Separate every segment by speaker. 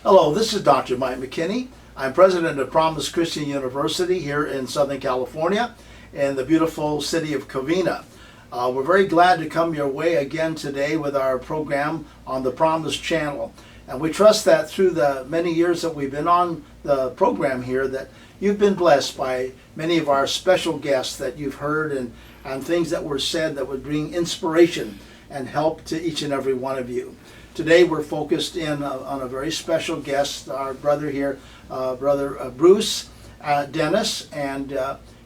Speaker 1: Hello, this is Dr. Mike McKinney. I'm president of Promise Christian University here in Southern California in the beautiful city of Covina. We're very glad to come your way again today with our program on the Promise channel. And we trust that through the many years that we've been on the program here that you've been blessed by many of our special guests that you've heard and things that were said that would bring inspiration and help to each and every one of you. Today we're focused in on a very special guest, our brother here, Brother Bruce Dennis, and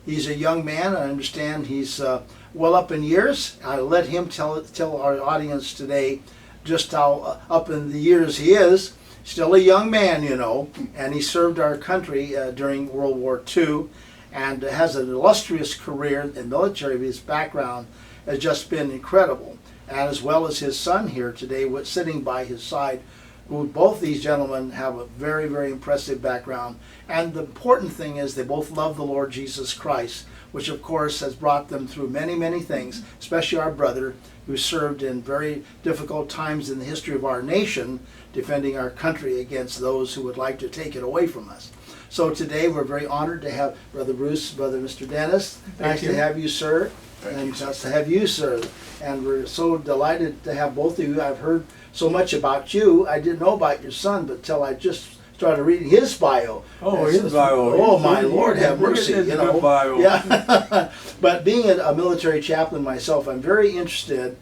Speaker 1: he's a young man. I understand he's well up in years. I'll let him tell our audience today just how up in the years he is. Still a young man, you know, and he served our country during World War II and has an illustrious career in military. His background has just been incredible. And as well as his son here today, sitting by his side, who both these gentlemen have a very, very impressive background. And the important thing is they both love the Lord Jesus Christ, which of course has brought them through many, many things, especially our brother, who served in very difficult times in the history of our nation, defending our country against those who would like to take it away from us. So today we're very honored to have Brother Bruce, Brother Mr. Dennis. Nice to have you, sir. And nice to have you, sir. And we're so delighted to have both of you. I've heard so much about you. I didn't know about your son, but till I just started reading his bio.
Speaker 2: Oh, his bio.
Speaker 1: Oh, my Lord, have mercy.
Speaker 2: You know. Bio.
Speaker 1: Yeah. But being a military chaplain myself, I'm very interested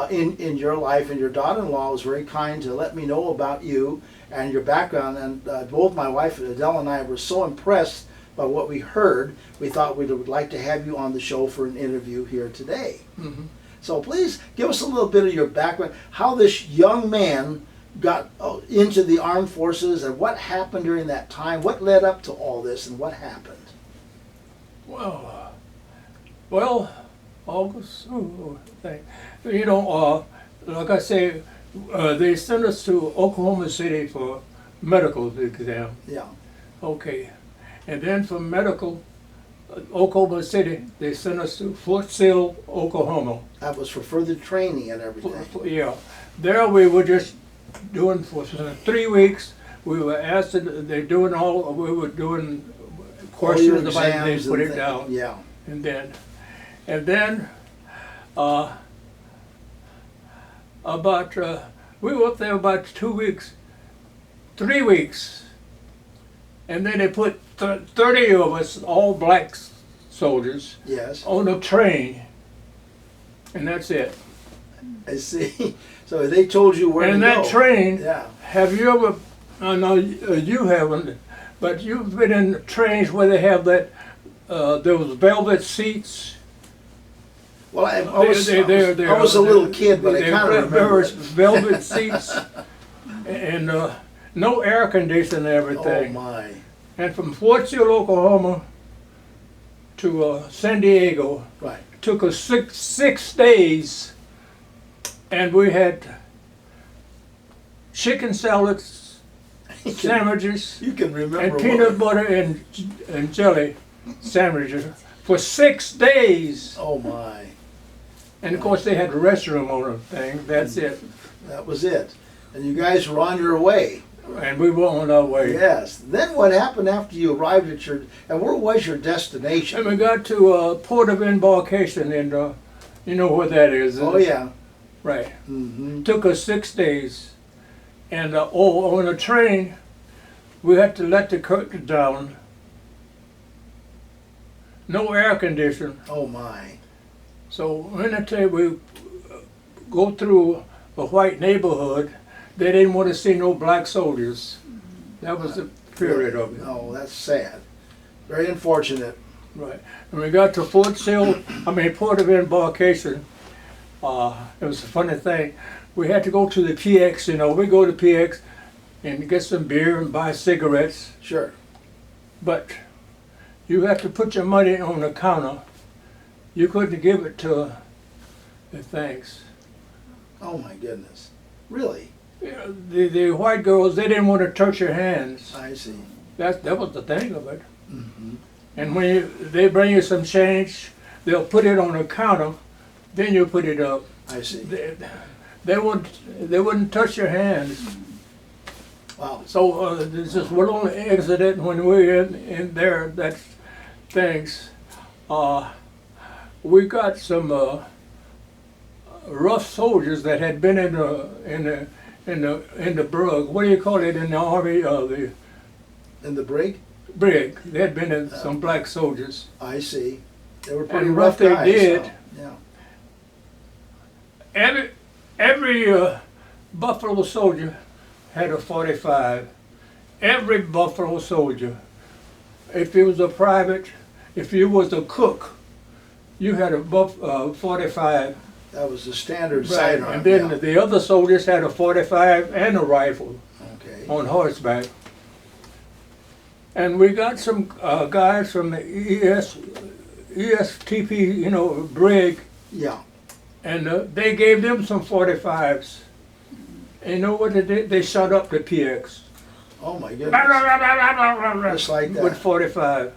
Speaker 1: in your life. And your daughter-in-law was very kind to let me know about you and your background. And both my wife, Adele, and I were so impressed by what we heard. We thought we would like to have you on the show for an interview here today. Mm-hmm. So please give us a little bit of your background, how this young man got into the armed forces and what happened during that time, what led up to all this and what happened.
Speaker 2: Well, August, you know, like I say, they sent us to Oklahoma City for medical exam.
Speaker 1: Yeah.
Speaker 2: Okay. And then from medical, Oklahoma City, they sent us to Fort Sill, Oklahoma.
Speaker 1: That was for further training and everything.
Speaker 2: Yeah. There we were just doing for 3 weeks. We were asked, we were doing questions about they put it down.
Speaker 1: Yeah.
Speaker 2: And then we were up there about 2 weeks, 3 weeks. And then they put 30 of us, all black soldiers,
Speaker 1: yes,
Speaker 2: on a train, and that's it.
Speaker 1: I see. So they told you where to go.
Speaker 2: And that train,
Speaker 1: yeah.
Speaker 2: Have you ever, I know you haven't, but you've been in trains where they have that, those velvet seats?
Speaker 1: Well, I was a little kid, but I kind of remember.
Speaker 2: There was velvet seats, and no air conditioning and everything.
Speaker 1: Oh my.
Speaker 2: And from Fort Sill, Oklahoma to San Diego,
Speaker 1: right,
Speaker 2: took us six days, and we had chicken salads, sandwiches,
Speaker 1: you can remember,
Speaker 2: and peanut butter and jelly sandwiches for 6 days.
Speaker 1: Oh my.
Speaker 2: And of course they had a restroom on the thing, that's it.
Speaker 1: That was it. And you guys were on your way.
Speaker 2: And we were on our way.
Speaker 1: Yes. Then what happened after you arrived at and where was your destination?
Speaker 2: And we got to port of embarkation, and you know where that is.
Speaker 1: Oh yeah.
Speaker 2: Right.
Speaker 1: Mm-hmm.
Speaker 2: Took us 6 days. And on a train, we had to let the curtain down. No air conditioning.
Speaker 1: Oh my.
Speaker 2: So when we go through a white neighborhood, they didn't want to see no black soldiers. That was the period of it.
Speaker 1: Oh, that's sad. Very unfortunate.
Speaker 2: Right. And we got to port of embarkation. It was a funny thing. We had to go to the PX, you know. We go to PX and get some beer and buy cigarettes.
Speaker 1: Sure.
Speaker 2: But you had to put your money on the counter. You couldn't give it to the things.
Speaker 1: Oh my goodness. Really?
Speaker 2: Yeah, the white girls, they didn't want to touch your hands.
Speaker 1: I see.
Speaker 2: That was the thing of it.
Speaker 1: Mm-hmm.
Speaker 2: And when they bring you some change, they'll put it on the counter, then you put it up.
Speaker 1: I see.
Speaker 2: They wouldn't touch your hands.
Speaker 1: Wow.
Speaker 2: So there's this little incident when we were in there. That things. We got some rough soldiers that had been in the brug. What do you call it in the army?
Speaker 1: In the brig?
Speaker 2: Brig. They had been in some black soldiers.
Speaker 1: I see. They were pretty
Speaker 2: And
Speaker 1: rough
Speaker 2: what they
Speaker 1: guys.
Speaker 2: did,
Speaker 1: So, yeah.
Speaker 2: every Buffalo soldier had a 45. Every Buffalo soldier. If you was a private, if you was a cook, you had a 45.
Speaker 1: That was the standard
Speaker 2: Right.
Speaker 1: sidearm.
Speaker 2: And then
Speaker 1: yeah.
Speaker 2: the other soldiers had a 45 and a rifle
Speaker 1: Okay.
Speaker 2: on horseback. And we got some guys from the ESTP, brig,
Speaker 1: Yeah.
Speaker 2: and they gave them some 45s. And you know what they did? They shot up the PX.
Speaker 1: Oh my goodness. Just like that.
Speaker 2: With 45.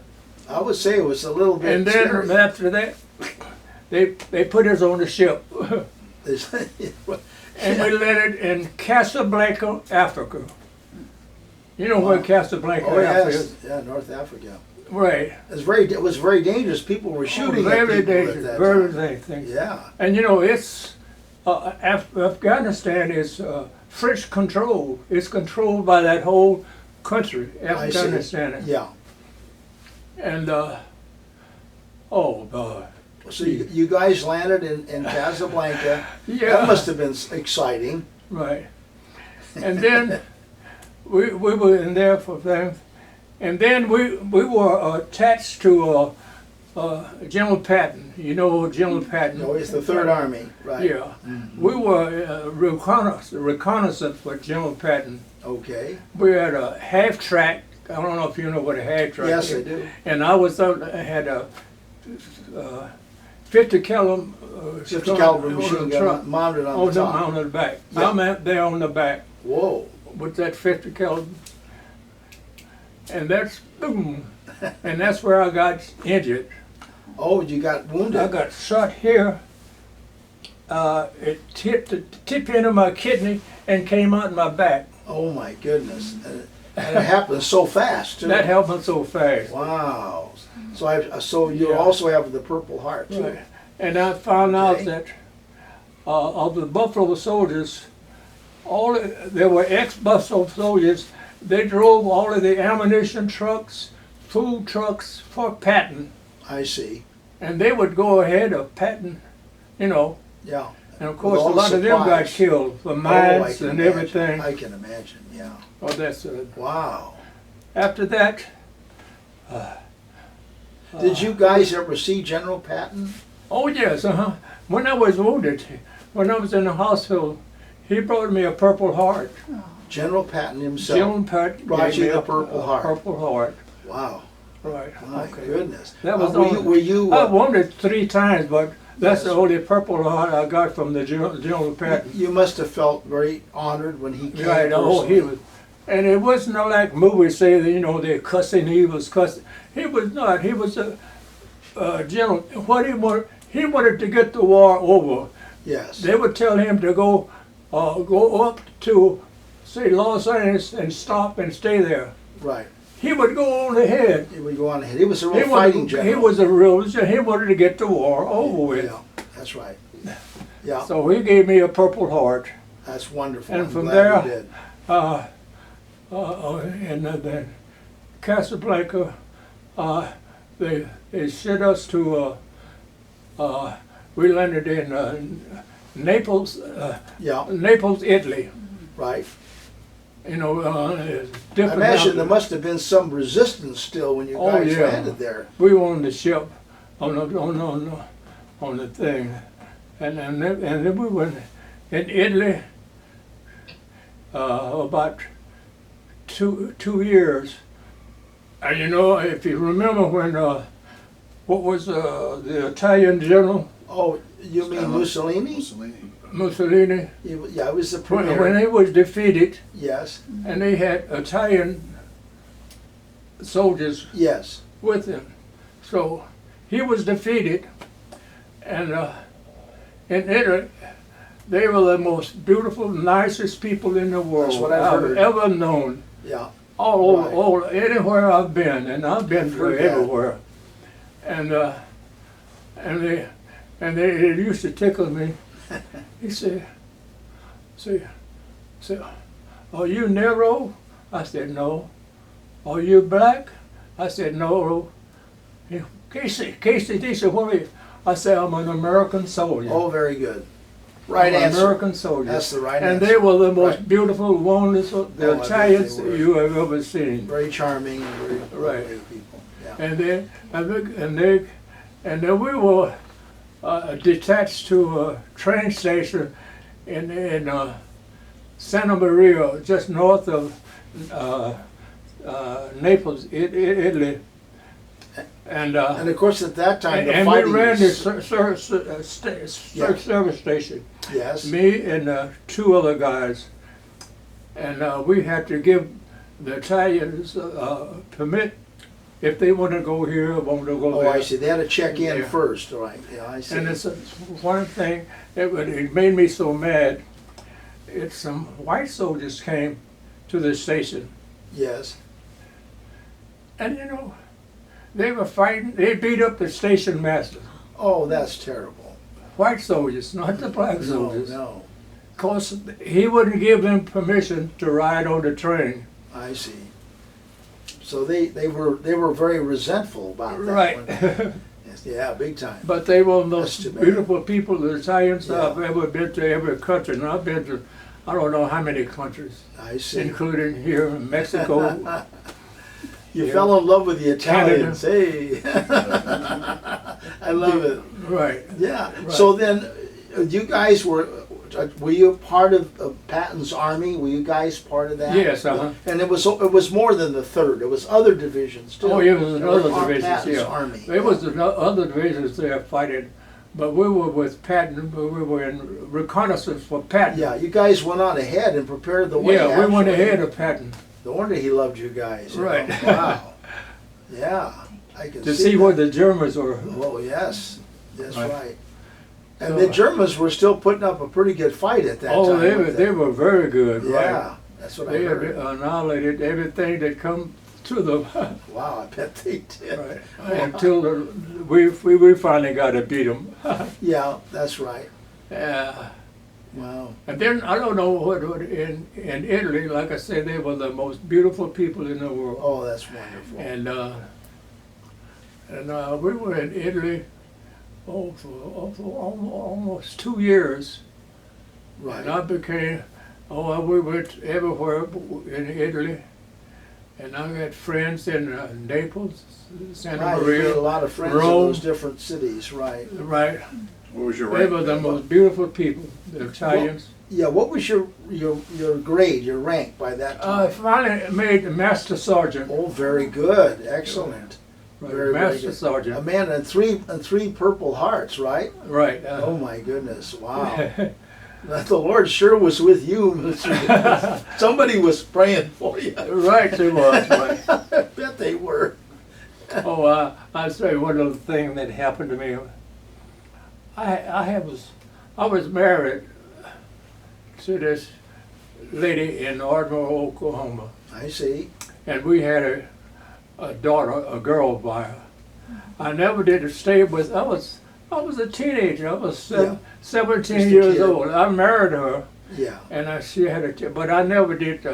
Speaker 1: I would say it was a little bit
Speaker 2: And then
Speaker 1: scary.
Speaker 2: after that, they put us on the ship. And we landed in Casablanca, Africa. You know where
Speaker 1: Wow.
Speaker 2: Casablanca,
Speaker 1: Oh
Speaker 2: Africa
Speaker 1: yes,
Speaker 2: is?
Speaker 1: yeah, North Africa.
Speaker 2: Right.
Speaker 1: It was very dangerous. People were shooting at
Speaker 2: Very
Speaker 1: people at
Speaker 2: dangerous,
Speaker 1: that
Speaker 2: very
Speaker 1: time.
Speaker 2: dangerous.
Speaker 1: Yeah.
Speaker 2: And it's Afghanistan is French controlled. It's controlled by that whole country,
Speaker 1: I see.
Speaker 2: Afghanistan.
Speaker 1: Yeah.
Speaker 2: And oh God.
Speaker 1: So you guys landed in Casablanca.
Speaker 2: Yeah.
Speaker 1: That must have been exciting.
Speaker 2: Right. And then we were in there for them. And then we were attached to General Patton. You know General Patton?
Speaker 1: No, it's the Third Army, right?
Speaker 2: Yeah. We were reconnaissance for General Patton.
Speaker 1: Okay.
Speaker 2: We had a half track. I don't know if you know what a half track
Speaker 1: Yes,
Speaker 2: is.
Speaker 1: I do.
Speaker 2: And I had a 50 caliber
Speaker 1: 50 caliber machine gun mounted on the top.
Speaker 2: On the back.
Speaker 1: Yeah.
Speaker 2: I'm out there on the back
Speaker 1: Whoa.
Speaker 2: with that 50 caliber. And that's boom. And that's where I got injured.
Speaker 1: Oh, you got wounded.
Speaker 2: I got shot here. It hit the tip end of my kidney and came out in my back.
Speaker 1: Oh my goodness. And it happened so fast too.
Speaker 2: That happened so fast.
Speaker 1: Wow. So you
Speaker 2: Yeah.
Speaker 1: also have the Purple Heart too.
Speaker 2: Right. And I found out
Speaker 1: Okay.
Speaker 2: that of the Buffalo soldiers, there were ex-Buffalo soldiers. They drove all of the ammunition trucks, food trucks for Patton,
Speaker 1: I see.
Speaker 2: and they would go ahead of Patton,
Speaker 1: Yeah.
Speaker 2: And of
Speaker 1: With
Speaker 2: course, a
Speaker 1: all the
Speaker 2: lot of them got
Speaker 1: supplies.
Speaker 2: killed for
Speaker 1: Oh, I
Speaker 2: mines
Speaker 1: can
Speaker 2: and
Speaker 1: imagine.
Speaker 2: everything.
Speaker 1: I can imagine. Yeah.
Speaker 2: Oh, that's
Speaker 1: Wow.
Speaker 2: after that.
Speaker 1: Did you guys ever see General Patton?
Speaker 2: Oh yes, When I was wounded, when I was in the hospital, he brought me a Purple Heart.
Speaker 1: General Patton himself.
Speaker 2: General Patton
Speaker 1: brought
Speaker 2: gave
Speaker 1: you
Speaker 2: me
Speaker 1: the
Speaker 2: a
Speaker 1: Purple Heart.
Speaker 2: Purple Heart.
Speaker 1: Wow.
Speaker 2: Right.
Speaker 1: My
Speaker 2: okay.
Speaker 1: goodness.
Speaker 2: That was
Speaker 1: were you
Speaker 2: I wounded 3 times, but that's
Speaker 1: Yes.
Speaker 2: the only Purple Heart I got from the General Patton.
Speaker 1: you must have felt very honored when he came.
Speaker 2: Right. Oh, he
Speaker 1: personally.
Speaker 2: was. And it wasn't like movies say that they're cussing. He was cussing. He was not. He was a general. What he wanted to get the war over.
Speaker 1: Yes.
Speaker 2: They would tell him to go up to, say, Los Angeles and stop and stay there.
Speaker 1: Right.
Speaker 2: He would go on ahead.
Speaker 1: He would go on ahead. He was a real fighting general.
Speaker 2: He was a real. He wanted to get the war over with.
Speaker 1: Yeah, that's right. Yeah,
Speaker 2: So he gave me a Purple Heart.
Speaker 1: that's wonderful.
Speaker 2: And
Speaker 1: I'm
Speaker 2: from
Speaker 1: glad
Speaker 2: there,
Speaker 1: you did.
Speaker 2: And then Casablanca, they sent us to. We landed in Naples,
Speaker 1: Yeah,
Speaker 2: Naples, Italy.
Speaker 1: right.
Speaker 2: It's
Speaker 1: I
Speaker 2: different.
Speaker 1: imagine there must have been some resistance still when you
Speaker 2: Oh,
Speaker 1: guys
Speaker 2: yeah.
Speaker 1: landed there.
Speaker 2: We were on the ship, on the thing, and then we were in Italy about two years. And if you remember when what was the Italian general
Speaker 1: Oh, you mean Mussolini?
Speaker 2: Mussolini,
Speaker 1: Yeah, it was the
Speaker 2: when
Speaker 1: premier.
Speaker 2: he was defeated,
Speaker 1: Yes,
Speaker 2: and they had Italian soldiers
Speaker 1: yes.
Speaker 2: with him. So he was defeated, and in Italy, they were the most beautiful, nicest people in the world
Speaker 1: That's what I've heard.
Speaker 2: ever known.
Speaker 1: Yeah.
Speaker 2: All over,
Speaker 1: Right.
Speaker 2: all anywhere I've been, and I've been
Speaker 1: Heard that.
Speaker 2: everywhere. And they used to tickle me. He said, "Are you Negro?" I said, "No." "Are you black?" I said, "No." Casey, they said, "What are you?" I said, "I'm an American soldier."
Speaker 1: Oh, very good. Right
Speaker 2: I'm an
Speaker 1: answer.
Speaker 2: American soldier.
Speaker 1: That's the right
Speaker 2: and
Speaker 1: answer.
Speaker 2: they were the most
Speaker 1: Right.
Speaker 2: beautiful, wonderful,
Speaker 1: Oh, I
Speaker 2: the
Speaker 1: bet
Speaker 2: Italians
Speaker 1: they were.
Speaker 2: you have ever seen.
Speaker 1: Very charming and very
Speaker 2: Right.
Speaker 1: lovely people. Yeah.
Speaker 2: And then we were detached to a train station in Santa Maria, just north of Naples, Italy.
Speaker 1: And of course, at that time, the
Speaker 2: and we
Speaker 1: fighting
Speaker 2: ran
Speaker 1: was,
Speaker 2: this service station.
Speaker 1: yes,
Speaker 2: Me and two other guys, and we had to give the Italians permit if they want to go here or want to go
Speaker 1: oh,
Speaker 2: there.
Speaker 1: I see, they had to check in
Speaker 2: Yeah.
Speaker 1: first, right, yeah, I see.
Speaker 2: And it's one thing, it made me so mad. Some white soldiers came to the station,
Speaker 1: Yes,
Speaker 2: and they were fighting. They beat up the station master.
Speaker 1: oh, that's terrible.
Speaker 2: White soldiers, not the black
Speaker 1: No,
Speaker 2: soldiers.
Speaker 1: no,
Speaker 2: Because he wouldn't give them permission to ride on the train.
Speaker 1: I see. So they were very resentful about that.
Speaker 2: Right.
Speaker 1: weren't they? Yes, yeah, big time.
Speaker 2: But they were the
Speaker 1: That's too
Speaker 2: most
Speaker 1: bad.
Speaker 2: beautiful people, the Italians
Speaker 1: Yeah.
Speaker 2: I've ever been to every country. And I've been to, I don't know how many countries,
Speaker 1: I see.
Speaker 2: including here in Mexico.
Speaker 1: You
Speaker 2: Yeah.
Speaker 1: fell in love with the Italians, hey. I love it.
Speaker 2: Right.
Speaker 1: Yeah.
Speaker 2: Right.
Speaker 1: So then, you guys were you part of Patton's army? Were you guys part of that?
Speaker 2: Yes, uh-huh.
Speaker 1: And it was more than the third. It was other divisions too.
Speaker 2: Oh, it was
Speaker 1: There were
Speaker 2: another divisions,
Speaker 1: Patton's
Speaker 2: yeah.
Speaker 1: army.
Speaker 2: There was other divisions there fighting, but we were with Patton, but we were in reconnaissance for Patton.
Speaker 1: Yeah, you guys went on ahead and prepared the way.
Speaker 2: Yeah, we went
Speaker 1: actually.
Speaker 2: ahead of Patton
Speaker 1: No wonder he loved you guys. you know.
Speaker 2: Right.
Speaker 1: Wow. Yeah, I can
Speaker 2: to
Speaker 1: see
Speaker 2: see
Speaker 1: that.
Speaker 2: where the Germans were.
Speaker 1: Oh, yes. That's
Speaker 2: Right.
Speaker 1: right. And
Speaker 2: So,
Speaker 1: the Germans were still putting up a pretty good fight at that
Speaker 2: Oh,
Speaker 1: time.
Speaker 2: they
Speaker 1: weren't
Speaker 2: were very good.
Speaker 1: Yeah,
Speaker 2: Right.
Speaker 1: that's what I
Speaker 2: They had
Speaker 1: heard.
Speaker 2: annihilated everything that come to them.
Speaker 1: Wow, I bet they did.
Speaker 2: Right. Until we finally got to beat them.
Speaker 1: Yeah, that's right.
Speaker 2: Yeah.
Speaker 1: Wow.
Speaker 2: And then I don't know what in Italy, like I said, they were the most beautiful people in the world.
Speaker 1: Oh, that's wonderful.
Speaker 2: And we were in Italy for almost 2 years.
Speaker 1: Right.
Speaker 2: And I became, we went everywhere in Italy. And I got friends in Naples, Santa
Speaker 1: Right, you
Speaker 2: Maria,
Speaker 1: made a lot of friends in
Speaker 2: Rome.
Speaker 1: those different cities, right?
Speaker 2: Right.
Speaker 3: What was your
Speaker 2: They
Speaker 3: rank?
Speaker 2: were the most beautiful people, the Italians.
Speaker 1: Yeah, what was your grade, your rank by that
Speaker 2: I
Speaker 1: time?
Speaker 2: finally made the Master Sergeant.
Speaker 1: Oh, very good. Excellent.
Speaker 2: Right,
Speaker 1: Very, very
Speaker 2: Master
Speaker 1: good. A
Speaker 2: Sergeant.
Speaker 1: man and three Purple Hearts, right?
Speaker 2: Right.
Speaker 1: Oh my goodness! Wow. The Lord sure was with you, Mr. Somebody was praying for you.
Speaker 2: Right, they was. Right.
Speaker 1: I bet they were.
Speaker 2: I'll tell you one other thing that happened to me. I was married to this lady in Ardmore, Oklahoma,
Speaker 1: I see.
Speaker 2: and we had a daughter, a girl by her. I never did stay with. I was a teenager. I was
Speaker 1: Yeah.
Speaker 2: 17
Speaker 1: Just a
Speaker 2: years
Speaker 1: kid.
Speaker 2: old. I married her,
Speaker 1: Yeah,
Speaker 2: and she had but I never did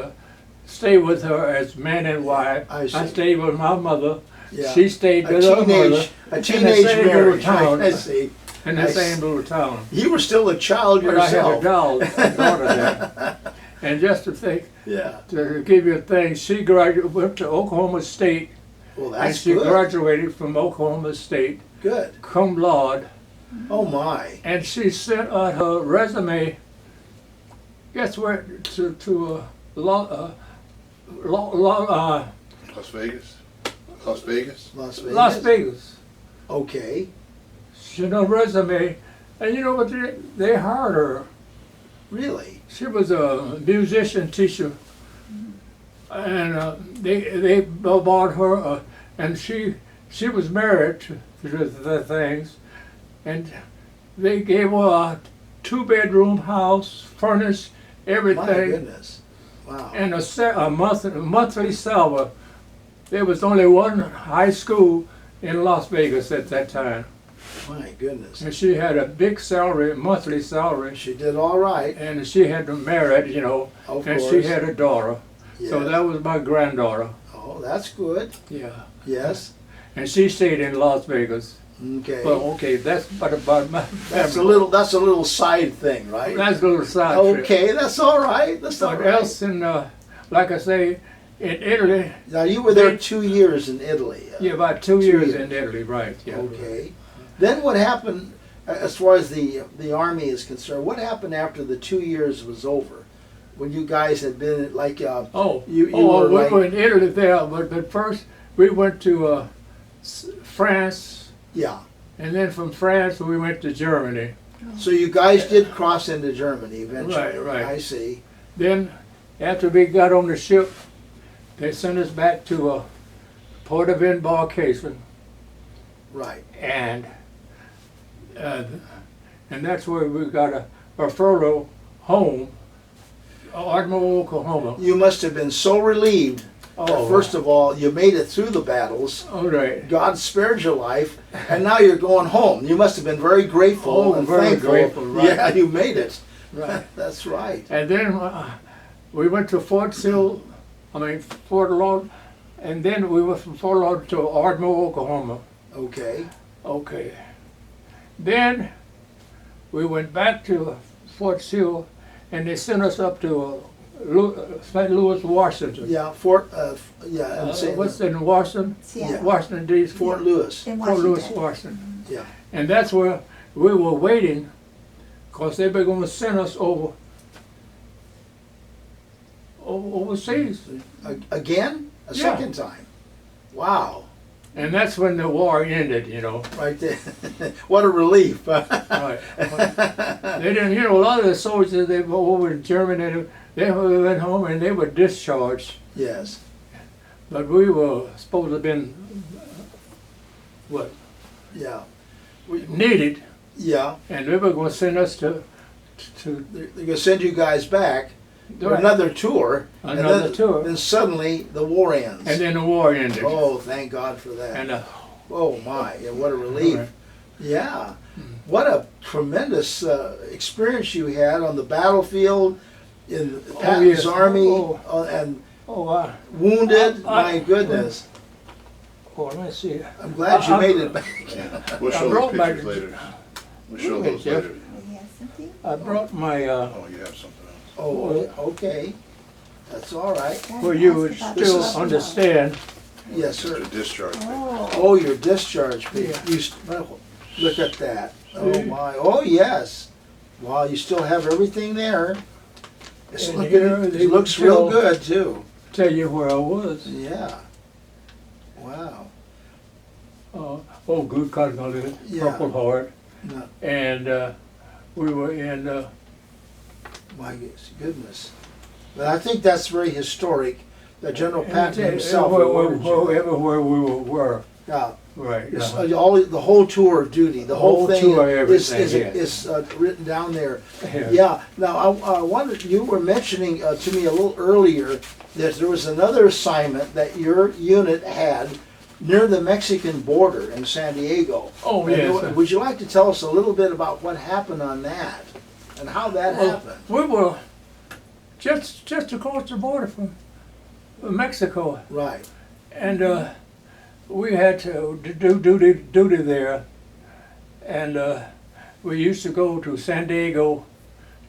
Speaker 2: stay with her as man and wife.
Speaker 1: I see.
Speaker 2: stayed with my mother.
Speaker 1: yeah.
Speaker 2: She stayed with her mother
Speaker 1: A
Speaker 2: in the
Speaker 1: teenage
Speaker 2: same little
Speaker 1: marriage.
Speaker 2: town.
Speaker 1: I see.
Speaker 2: in the
Speaker 1: I
Speaker 2: same
Speaker 1: see.
Speaker 2: little town.
Speaker 1: You were still a child
Speaker 2: But I had
Speaker 1: yourself.
Speaker 2: a daughter there. And just to think,
Speaker 1: Yeah.
Speaker 2: to give you a thing, she went to Oklahoma State,
Speaker 1: Well,
Speaker 2: and
Speaker 1: that's
Speaker 2: she
Speaker 1: good.
Speaker 2: graduated from Oklahoma State,
Speaker 1: Good.
Speaker 2: cum laude,
Speaker 1: Oh my.
Speaker 2: and she sent out her resume, guess where, to
Speaker 3: Las Vegas? Las Vegas?
Speaker 1: Las Vegas.
Speaker 2: Las Vegas.
Speaker 1: Okay.
Speaker 2: She had a resume, and you know what, they hired her.
Speaker 1: Really?
Speaker 2: She was a musician teacher, and they bought her, and she was married to the things, and they gave her 2-bedroom house, furnished,
Speaker 1: My
Speaker 2: everything,
Speaker 1: goodness. Wow.
Speaker 2: and a monthly salary. There was only one high school in Las Vegas at that time,
Speaker 1: My goodness.
Speaker 2: and she had a big salary, monthly salary,
Speaker 1: She did all right.
Speaker 2: and she had married, you know,
Speaker 1: Of
Speaker 2: and
Speaker 1: course.
Speaker 2: she had a daughter. So
Speaker 1: Yes.
Speaker 2: that was my granddaughter.
Speaker 1: Oh, that's good.
Speaker 2: Yeah,
Speaker 1: Yes.
Speaker 2: and she stayed in Las Vegas.
Speaker 1: Okay.
Speaker 2: Well, okay, that's about my
Speaker 1: That's
Speaker 2: family.
Speaker 1: that's a little side thing, right?
Speaker 2: That's a little side trip.
Speaker 1: Okay, that's all right. That's all
Speaker 2: What
Speaker 1: right.
Speaker 2: else in, like I say, in Italy,
Speaker 1: Now you were there 2 years in Italy.
Speaker 2: yeah, about 2
Speaker 1: 2
Speaker 2: years
Speaker 1: years.
Speaker 2: in Italy, right, yeah.
Speaker 1: Okay. Then what happened, as far as the army is concerned? What happened after the 2 years was over? When you guys had been like
Speaker 2: Oh,
Speaker 1: you
Speaker 2: oh,
Speaker 1: were
Speaker 2: we
Speaker 1: like
Speaker 2: were in Italy there, but first we went to France,
Speaker 1: yeah.
Speaker 2: and then from France we went to Germany.
Speaker 1: So you guys did cross into Germany eventually.
Speaker 2: Right, right.
Speaker 1: I see.
Speaker 2: Then, after we got on the ship, they sent us back to a port of embarkation,
Speaker 1: Right.
Speaker 2: and that's where we got a furlough home, Ardmore, Oklahoma.
Speaker 1: You must have been so relieved that
Speaker 2: Oh,
Speaker 1: first of all you made it through the battles.
Speaker 2: all right.
Speaker 1: God spared your life, and now you're going home. You must have been very grateful
Speaker 2: Oh,
Speaker 1: and
Speaker 2: very
Speaker 1: thankful.
Speaker 2: grateful, right.
Speaker 1: Yeah, you made it.
Speaker 2: Right.
Speaker 1: That's right.
Speaker 2: And then we went to Fort Lauderdale, and then we went from Fort Lauderdale to Ardmore, Oklahoma.
Speaker 1: Okay.
Speaker 2: Okay. Then we went back to Fort Sill, and they sent us up to St. Louis, Washington.
Speaker 1: Yeah, Fort. Yeah, and St.
Speaker 2: What's in Washington?
Speaker 1: Yeah.
Speaker 2: Washington D.C.
Speaker 1: Fort Lewis.
Speaker 4: In
Speaker 2: Fort Lewis,
Speaker 4: Washington.
Speaker 2: Washington.
Speaker 1: Yeah.
Speaker 2: And that's where we were waiting, because they were going to send us overseas.
Speaker 1: Again? A
Speaker 2: Yeah.
Speaker 1: second time? Wow.
Speaker 2: And that's when the war ended, you know.
Speaker 1: Right there. What a relief.
Speaker 2: Right. They didn't, you know, a lot of the soldiers, they were over in Germany, they went home and they were discharged.
Speaker 1: Yes.
Speaker 2: But we were supposed to have been,
Speaker 1: Yeah.
Speaker 2: needed,
Speaker 1: Yeah.
Speaker 2: and they were going to send us to
Speaker 1: They're going to send you guys back for
Speaker 2: Right.
Speaker 1: another tour.
Speaker 2: Another tour.
Speaker 1: Then suddenly the war ends.
Speaker 2: And then the war ended.
Speaker 1: Oh, thank God for that.
Speaker 2: And
Speaker 1: Oh my, yeah, what a relief.
Speaker 2: Right.
Speaker 1: Yeah. What a tremendous experience you had on the battlefield in Patton's
Speaker 2: yes.
Speaker 1: army
Speaker 2: Oh.
Speaker 1: and
Speaker 2: oh,
Speaker 1: wounded.
Speaker 2: I-
Speaker 1: My goodness.
Speaker 2: let me see.
Speaker 1: I'm glad you
Speaker 2: I-
Speaker 1: made it back.
Speaker 3: Yeah. We'll
Speaker 2: I
Speaker 3: show
Speaker 2: brought
Speaker 3: those
Speaker 2: my-
Speaker 3: pictures later. We'll show
Speaker 2: Okay,
Speaker 3: those
Speaker 2: Jeff.
Speaker 3: later.
Speaker 4: Yes, something?
Speaker 2: I brought my,
Speaker 3: Oh, you have something else.
Speaker 1: Oh, okay. That's all right.
Speaker 2: for you would
Speaker 4: Ask about
Speaker 2: still
Speaker 4: the-
Speaker 2: understand.
Speaker 1: Yes,
Speaker 3: Just
Speaker 1: sir.
Speaker 3: a discharge.
Speaker 4: Oh,
Speaker 1: Oh, your discharge page.
Speaker 2: Yeah.
Speaker 1: Look at that. Oh
Speaker 2: See?
Speaker 1: my. Oh yes. Wow, you still have everything there. It's
Speaker 2: And
Speaker 1: looking,
Speaker 2: here they
Speaker 1: it looks real
Speaker 2: still-
Speaker 1: good too.
Speaker 2: Tell you where I was.
Speaker 1: Yeah. Wow.
Speaker 2: Good Cosmopolitan,
Speaker 1: Yeah.
Speaker 2: Purple Heart,
Speaker 1: No,
Speaker 2: and we were in.
Speaker 1: my goodness. But I think that's very historic that General Patton himself
Speaker 2: Everywhere,
Speaker 1: awarded you.
Speaker 2: everywhere we were.
Speaker 1: Yeah.
Speaker 2: Right.
Speaker 1: It's,
Speaker 2: uh-huh.
Speaker 1: all the whole tour of duty, the whole
Speaker 2: Whole
Speaker 1: thing
Speaker 2: tour,
Speaker 1: is
Speaker 2: everything,
Speaker 1: written down there.
Speaker 2: Yeah.
Speaker 1: Yeah. Now I wondered, you were mentioning to me a little earlier that there was another assignment that your unit had near the Mexican border in San Diego.
Speaker 2: Oh,
Speaker 1: And
Speaker 2: yes.
Speaker 1: Would you like to tell us a little bit about what happened on that and how that
Speaker 2: Well,
Speaker 1: happened?
Speaker 2: we were just across the border from Mexico,
Speaker 1: Right.
Speaker 2: and we had to do duty there, and we used to go to San Diego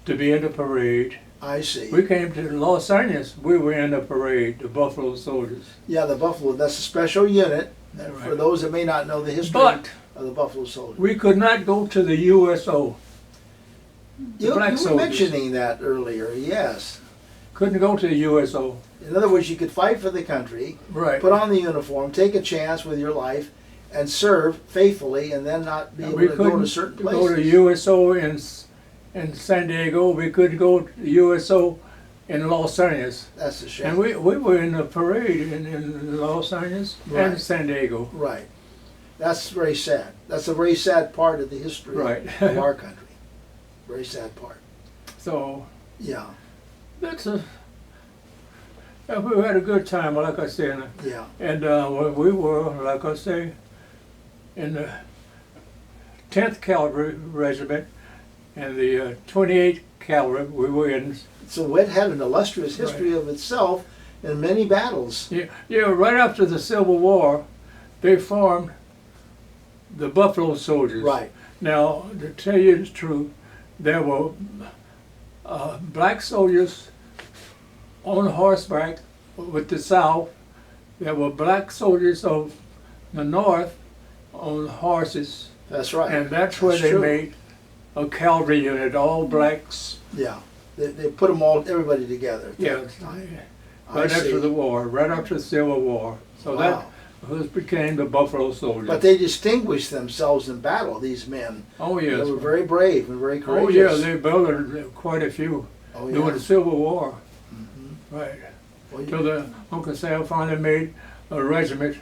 Speaker 2: to be in the parade.
Speaker 1: I see.
Speaker 2: We came to Los Angeles, we were in the parade, the Buffalo Soldiers.
Speaker 1: Yeah, the Buffalo, that's a special unit. And for
Speaker 2: Right.
Speaker 1: those that may not know the history
Speaker 2: But
Speaker 1: of the Buffalo Soldiers.
Speaker 2: we could not go to the USO.
Speaker 1: You
Speaker 2: black
Speaker 1: were
Speaker 2: soldiers.
Speaker 1: mentioning that earlier, yes.
Speaker 2: Couldn't go to the USO.
Speaker 1: In other words, you could fight for the country,
Speaker 2: Right.
Speaker 1: put on the uniform, take a chance with your life, and serve faithfully, and then not be able
Speaker 2: We
Speaker 1: to go to
Speaker 2: couldn't
Speaker 1: certain
Speaker 2: go to
Speaker 1: places.
Speaker 2: USO in San Diego. We couldn't go to USO in Los Angeles.
Speaker 1: That's a shame.
Speaker 2: And we were in the parade in Los Angeles
Speaker 1: Right.
Speaker 2: and San Diego.
Speaker 1: Right. That's very sad. That's a very sad part of the history
Speaker 2: Right.
Speaker 1: of our country. Very sad part.
Speaker 2: So
Speaker 1: Yeah,
Speaker 2: that's we had a good time, like I said.
Speaker 1: yeah.
Speaker 2: And when we were, like I say, in the 10th Cavalry Regiment and the 28th Cavalry, we were in.
Speaker 1: So it had an illustrious history of itself in many battles.
Speaker 2: Yeah, right after the Civil War, they formed the Buffalo Soldiers.
Speaker 1: Right.
Speaker 2: Now, to tell you the truth, there were black soldiers on horseback with the South. There were black soldiers of the North on horses,
Speaker 1: That's right.
Speaker 2: and that's where
Speaker 1: That's
Speaker 2: they
Speaker 1: true.
Speaker 2: made a cavalry unit, all blacks.
Speaker 1: Yeah, they put them all, everybody together. at
Speaker 2: Yeah,
Speaker 1: that time. I
Speaker 2: right after
Speaker 1: see.
Speaker 2: the war, right after the Civil War. So
Speaker 1: Wow.
Speaker 2: that became the Buffalo Soldiers.
Speaker 1: But they distinguished themselves in battle, these men.
Speaker 2: Oh yes.
Speaker 1: They were very brave and very
Speaker 2: Oh
Speaker 1: courageous.
Speaker 2: yeah, they built quite a few
Speaker 1: Oh,
Speaker 2: during
Speaker 1: yeah.
Speaker 2: the Civil War. Right.
Speaker 1: Well, you-
Speaker 2: Till the Uncle Sam finally made a regiment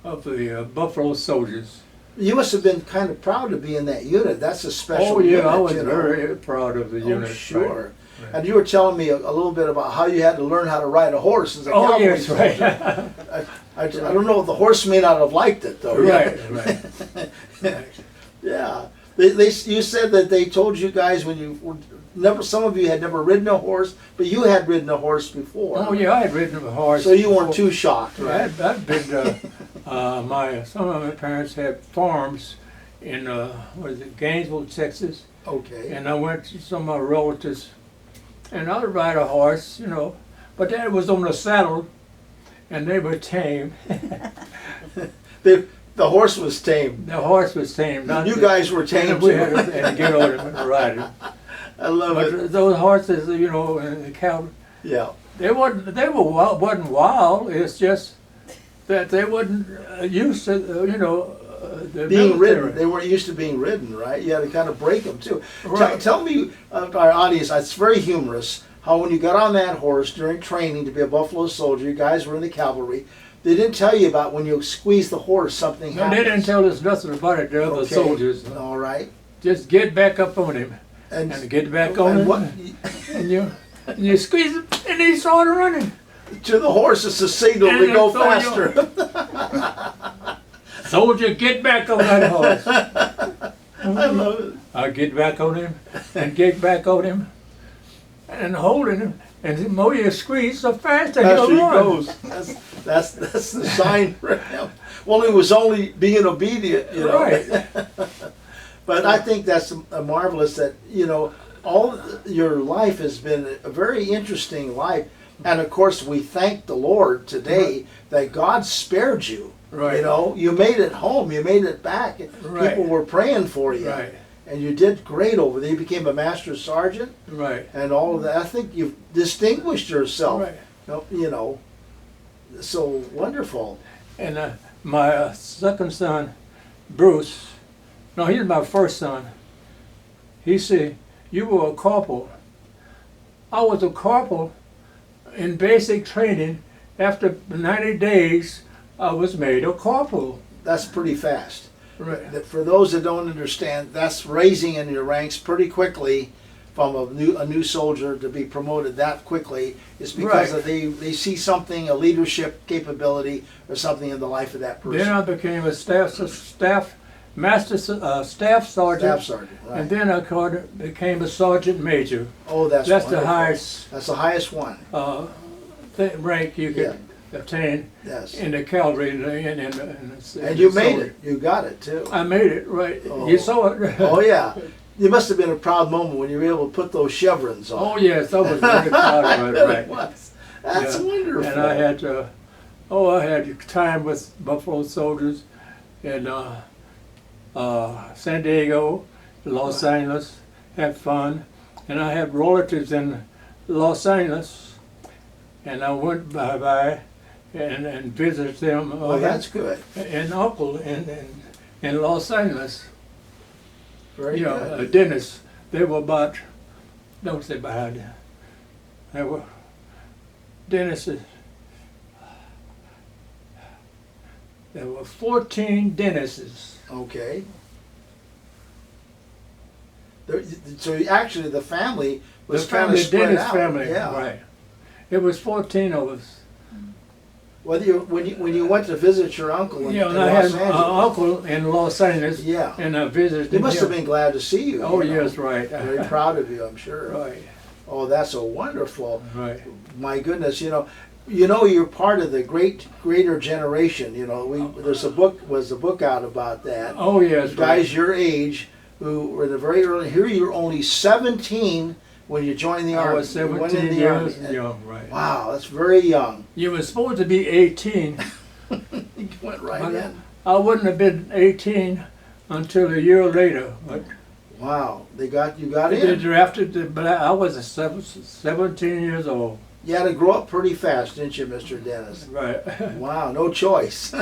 Speaker 2: of the Buffalo Soldiers.
Speaker 1: You must have been kind of proud to be in that unit. That's a special
Speaker 2: Oh yeah,
Speaker 1: unit.
Speaker 2: I was
Speaker 1: you know.
Speaker 2: very proud of the
Speaker 1: Oh,
Speaker 2: unit.
Speaker 1: sure.
Speaker 2: Right.
Speaker 1: And you were telling me a little bit about how you had to learn how to ride a horse as a
Speaker 2: Oh
Speaker 1: cavalry
Speaker 2: yes,
Speaker 1: soldier.
Speaker 2: right.
Speaker 1: I don't know if the horse may not have liked it though.
Speaker 2: Right, right. Right.
Speaker 1: Yeah. You said that they told you guys when you were never, some of you had never ridden a horse, but you had ridden a horse before.
Speaker 2: Oh yeah, I had ridden a horse.
Speaker 1: So you weren't
Speaker 2: before.
Speaker 1: too shocked, right?
Speaker 2: I'd been some of my parents had farms in what is it, Gainesville, Texas,
Speaker 1: Okay.
Speaker 2: and I went to some of my relatives, and I'd ride a horse, but that was on the saddle, and they were tame.
Speaker 1: The horse was tame.
Speaker 2: The horse was tame. Not
Speaker 1: You
Speaker 2: the-
Speaker 1: guys were tame
Speaker 2: and we
Speaker 1: too.
Speaker 2: had to get on him and ride him.
Speaker 1: I love it.
Speaker 2: But those horses, and the cavalry,
Speaker 1: Yeah.
Speaker 2: wasn't wild. It's just that they wasn't used to, the
Speaker 1: Being
Speaker 2: military.
Speaker 1: ridden. They weren't used to being ridden, right? You had to kind of break them too.
Speaker 2: Right.
Speaker 1: Tell me, our audience, it's very humorous, how when you got on that horse during training to be a Buffalo Soldier, you guys were in the cavalry, they didn't tell you about when you squeeze the horse, something
Speaker 2: No,
Speaker 1: happens.
Speaker 2: they didn't tell us nothing about it, the other
Speaker 1: Okay.
Speaker 2: soldiers.
Speaker 1: All right.
Speaker 2: Just get back up on him.
Speaker 1: And,
Speaker 2: And get back on
Speaker 1: and
Speaker 2: him.
Speaker 1: what,
Speaker 2: And you squeeze him, and he started running.
Speaker 1: to the horse, it's a signal
Speaker 2: And
Speaker 1: to
Speaker 2: then
Speaker 1: go
Speaker 2: throw you-
Speaker 1: faster.
Speaker 2: Soldier, get back on that horse.
Speaker 1: I love it.
Speaker 2: I get back on him, and get back on him, and holding him, and the more you squeeze, the faster
Speaker 1: Faster
Speaker 2: he'll
Speaker 1: he
Speaker 2: run.
Speaker 1: goes. That's the sign for him. Well, he was only being obedient,
Speaker 2: Right.
Speaker 1: But I think that's marvelous that, all your life has been a very interesting life. And of course, we thank the Lord today that God spared you.
Speaker 2: Right.
Speaker 1: You made it home, you made it back.
Speaker 2: Right.
Speaker 1: People were praying for you.
Speaker 2: Right.
Speaker 1: And you did great over there. You became a master sergeant
Speaker 2: Right.
Speaker 1: and all of that. I think you've distinguished yourself.
Speaker 2: Right.
Speaker 1: So wonderful.
Speaker 2: And my second son, Bruce, no, he's my first son. He said, "You were a corporal." I was a corporal in basic training. After 90 days, I was made a corporal.
Speaker 1: That's pretty fast.
Speaker 2: Right.
Speaker 1: That for those that don't understand, that's raising in your ranks pretty quickly from a new soldier to be promoted that quickly. It's because
Speaker 2: Right.
Speaker 1: of they see something, a leadership capability or something in the life of that person.
Speaker 2: Then I became a staff sergeant.
Speaker 1: Staff sergeant, right?
Speaker 2: And then I became a sergeant major.
Speaker 1: Oh, that's
Speaker 2: That's the
Speaker 1: wonderful.
Speaker 2: highest
Speaker 1: That's the highest one.
Speaker 2: rank you could obtain
Speaker 1: Yes.
Speaker 2: in the cavalry.
Speaker 1: And you made it. You got it too.
Speaker 2: I made it, right.
Speaker 1: Oh.
Speaker 2: You saw it.
Speaker 1: Oh yeah. It must have been a proud moment when you were able to put those chevrons on.
Speaker 2: Oh, yes, I was very proud of it,
Speaker 1: It
Speaker 2: right.
Speaker 1: was. That's
Speaker 2: Yeah.
Speaker 1: wonderful.
Speaker 2: And I had time with Buffalo Soldiers in San Diego, Los Angeles, had fun. And I had relatives in Los Angeles, and I went by and visited them.
Speaker 1: Oh, that's good.
Speaker 2: An uncle in Los Angeles,
Speaker 1: Very good.
Speaker 2: a dentist. They were about, don't say bad, they were dentists. There were 14 dentists.
Speaker 1: Okay. So actually, the family was
Speaker 2: The
Speaker 1: kind
Speaker 2: family,
Speaker 1: of spread
Speaker 2: Dennis
Speaker 1: out.
Speaker 2: family,
Speaker 1: Yeah.
Speaker 2: right. It was 14 of us.
Speaker 1: Whether when you went to visit your uncle in,
Speaker 2: Yeah,
Speaker 1: in
Speaker 2: and I had
Speaker 1: Los
Speaker 2: an
Speaker 1: Angeles,
Speaker 2: uncle in Los Angeles,
Speaker 1: yeah,
Speaker 2: and I visited
Speaker 1: he must have
Speaker 2: him.
Speaker 1: been glad to see you.
Speaker 2: Oh,
Speaker 1: you know.
Speaker 2: yes, right.
Speaker 1: Very proud of you, I'm sure.
Speaker 2: Right,
Speaker 1: Oh, that's so wonderful.
Speaker 2: right.
Speaker 1: My goodness, you're part of the greater generation. There's a book out about that.
Speaker 2: Oh, yes,
Speaker 1: Guys
Speaker 2: right.
Speaker 1: your age who were the very early. Here you're only 17 when you joined the
Speaker 2: I
Speaker 1: army.
Speaker 2: was
Speaker 1: You went
Speaker 2: 17
Speaker 1: in the
Speaker 2: years
Speaker 1: army.
Speaker 2: young, right.
Speaker 1: Wow, that's very young.
Speaker 2: You were supposed to be 18.
Speaker 1: You went right
Speaker 2: But
Speaker 1: in.
Speaker 2: I wouldn't have been 18 until a year later. But
Speaker 1: Wow, you got
Speaker 2: they
Speaker 1: in.
Speaker 2: drafted, but I was 17 years old.
Speaker 1: You had to grow up pretty fast, didn't you, Mr. Dennis?
Speaker 2: Right.
Speaker 1: Wow, no choice.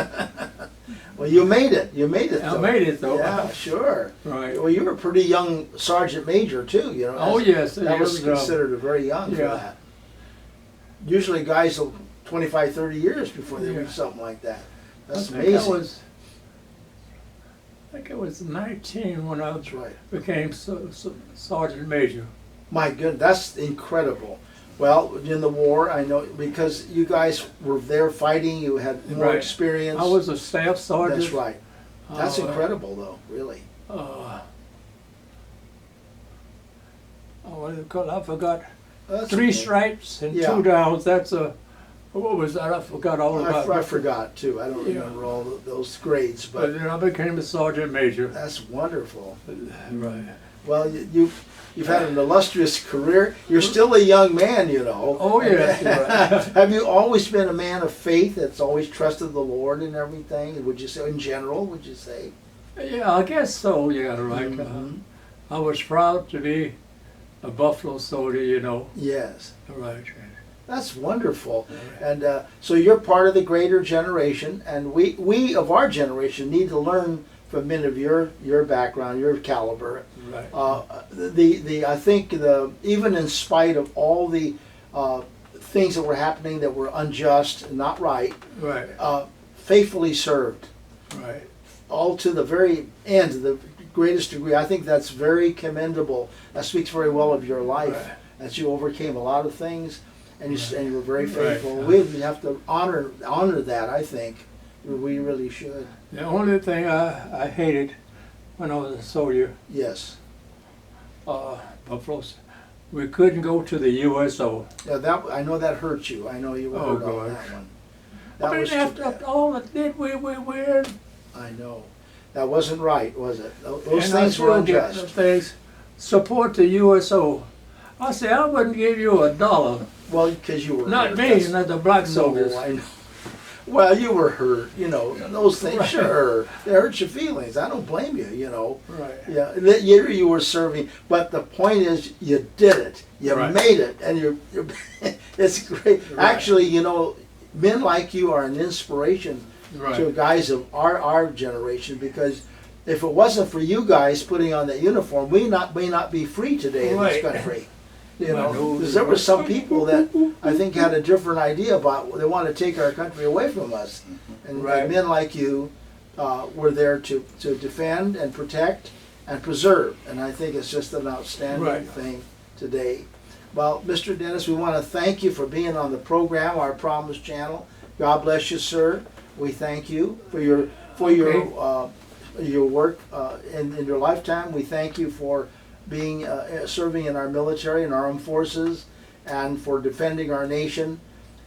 Speaker 1: Well, you made it. You made it.
Speaker 2: I
Speaker 1: Though.
Speaker 2: made it though.
Speaker 1: Yeah, sure.
Speaker 2: Right.
Speaker 1: Well, you were a pretty young sergeant major too.
Speaker 2: Oh, yes.
Speaker 1: That
Speaker 2: it
Speaker 1: was considered very young for
Speaker 2: yeah.
Speaker 1: that. Usually, guys will 25, 30 years before they
Speaker 2: Yeah.
Speaker 1: reach something like that. That's
Speaker 2: I think
Speaker 1: amazing.
Speaker 2: I think it was 19 when I
Speaker 1: That's right.
Speaker 2: became sergeant major.
Speaker 1: My goodness, that's incredible. Well, in the war, I know because you guys were there fighting. You had more
Speaker 2: Right.
Speaker 1: experience.
Speaker 2: I was a staff sergeant.
Speaker 1: That's right. That's
Speaker 2: Uh,
Speaker 1: incredible, though. Really.
Speaker 2: What do you call it? I forgot.
Speaker 1: That's
Speaker 2: 3
Speaker 1: okay.
Speaker 2: stripes and
Speaker 1: Yeah.
Speaker 2: 2 downs. That's what was that? I forgot all about
Speaker 1: I
Speaker 2: it.
Speaker 1: forgot too. I don't
Speaker 2: Yeah.
Speaker 1: remember all those grades,
Speaker 2: But
Speaker 1: but
Speaker 2: then I became a sergeant major.
Speaker 1: that's wonderful.
Speaker 2: Right.
Speaker 1: Well, you've had an illustrious career. You're still a young man,
Speaker 2: Oh, yes, you're right.
Speaker 1: Have you always been a man of faith that's always trusted the Lord and everything? Would you say, in general, would you say?
Speaker 2: Yeah, I guess so. Yeah, right.
Speaker 1: Mhm.
Speaker 2: I was proud to be a Buffalo soldier.
Speaker 1: Yes.
Speaker 2: Right.
Speaker 1: That's wonderful. And so you're part of the greater generation, and we of our generation need to learn from men of your background, your caliber.
Speaker 2: Right.
Speaker 1: I think even in spite of all the things that were happening that were unjust and not right,
Speaker 2: Right.
Speaker 1: faithfully served
Speaker 2: Right.
Speaker 1: all to the very end, to the greatest degree. I think that's very commendable. That speaks very well of your life,
Speaker 2: Right.
Speaker 1: that you overcame a lot of things, and you were very
Speaker 2: Right.
Speaker 1: faithful. We have to honor that. I think we really should.
Speaker 2: The only thing I hated when I was a soldier,
Speaker 1: Yes.
Speaker 2: Buffalo, we couldn't go to the USO.
Speaker 1: Yeah, I know that hurt you. I know you were
Speaker 2: Oh,
Speaker 1: hurt on
Speaker 2: God.
Speaker 1: that one.
Speaker 2: I
Speaker 1: That
Speaker 2: mean,
Speaker 1: was too
Speaker 2: after
Speaker 1: bad.
Speaker 2: all it did, we
Speaker 1: I know. That wasn't right, was it? Those
Speaker 2: and I
Speaker 1: things were
Speaker 2: still get
Speaker 1: unjust.
Speaker 2: things, support the USO. I said, I wouldn't give you $1.
Speaker 1: Well, because you were
Speaker 2: Not
Speaker 1: hurt.
Speaker 2: me,
Speaker 1: That's-
Speaker 2: not the black soldiers.
Speaker 1: No, I know. Well, you were hurt, those things,
Speaker 2: Right.
Speaker 1: sure. They hurt your feelings. I don't blame you.
Speaker 2: Right.
Speaker 1: Yeah, that year you were serving, but the point is, you did it. You
Speaker 2: Right.
Speaker 1: made it, and you're it's great.
Speaker 2: Right.
Speaker 1: Actually, men like you are an inspiration to
Speaker 2: Right.
Speaker 1: guys of our generation, because if it wasn't for you guys putting on that uniform, we may not be free today in this
Speaker 2: Right.
Speaker 1: country.
Speaker 2: I know.
Speaker 1: Because there were some people that I think had a different idea about, they want to take our country away from us. And
Speaker 2: Right.
Speaker 1: men like you were there to defend and protect and preserve. And I think it's just an outstanding
Speaker 2: Right.
Speaker 1: thing today. Well, Mr. Dennis, we want to thank you for being on the program, our Promise Channel. God bless you, sir. We thank you for your work in your lifetime. We thank you for being serving in our military and our armed forces, and for defending our nation,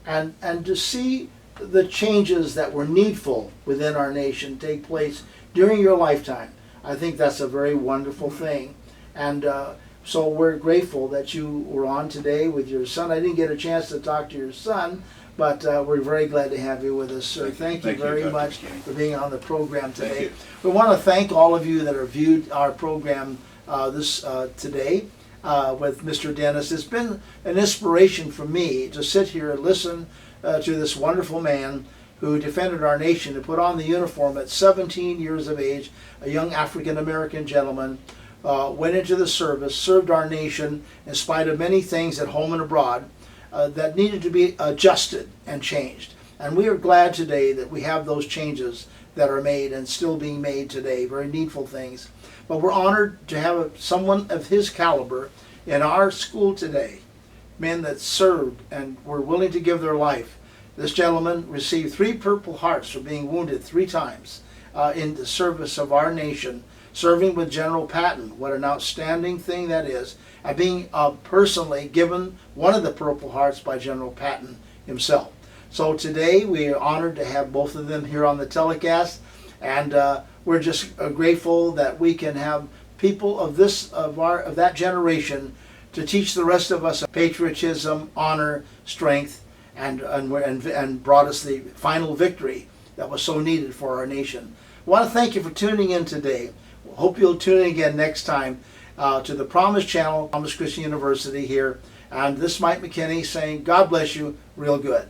Speaker 1: and to see the changes that were needful within our nation take place during your lifetime. I think that's a very wonderful thing, and so we're grateful that you were on today with your son. I didn't get a chance to talk to your son, but we're very glad to have you with us, sir. Thank you
Speaker 3: Thank you,
Speaker 1: very
Speaker 3: Dr.
Speaker 1: much
Speaker 3: McKinney.
Speaker 1: for being on the program
Speaker 3: Thank
Speaker 1: today.
Speaker 3: you.
Speaker 1: We want to thank all of you that have viewed our program today with Mr. Dennis. It's been an inspiration for me to sit here and listen to this wonderful man who defended our nation, and put on the uniform at 17 years of age, a young African-American gentleman, went into the service, served our nation in spite of many things at home and abroad that needed to be adjusted and changed. And we are glad today that we have those changes that are made and still being made today, very needful things. But we're honored to have someone of his caliber in our school today, men that served and were willing to give their life. This gentleman received 3 Purple Hearts for being wounded 3 times in the service of our nation, serving with General Patton. What an outstanding thing that is. And being personally given one of the Purple Hearts by General Patton himself. So today we are honored to have both of them here on the telecast, and we're just grateful that we can have people of that generation to teach the rest of us patriotism, honor, strength, and brought us the final victory that was so needed for our nation. I want to thank you for tuning in today. Hope you'll tune in again next time to the Promise Channel, Promise Christian University here. And this is Mike McKinney saying God bless you real good.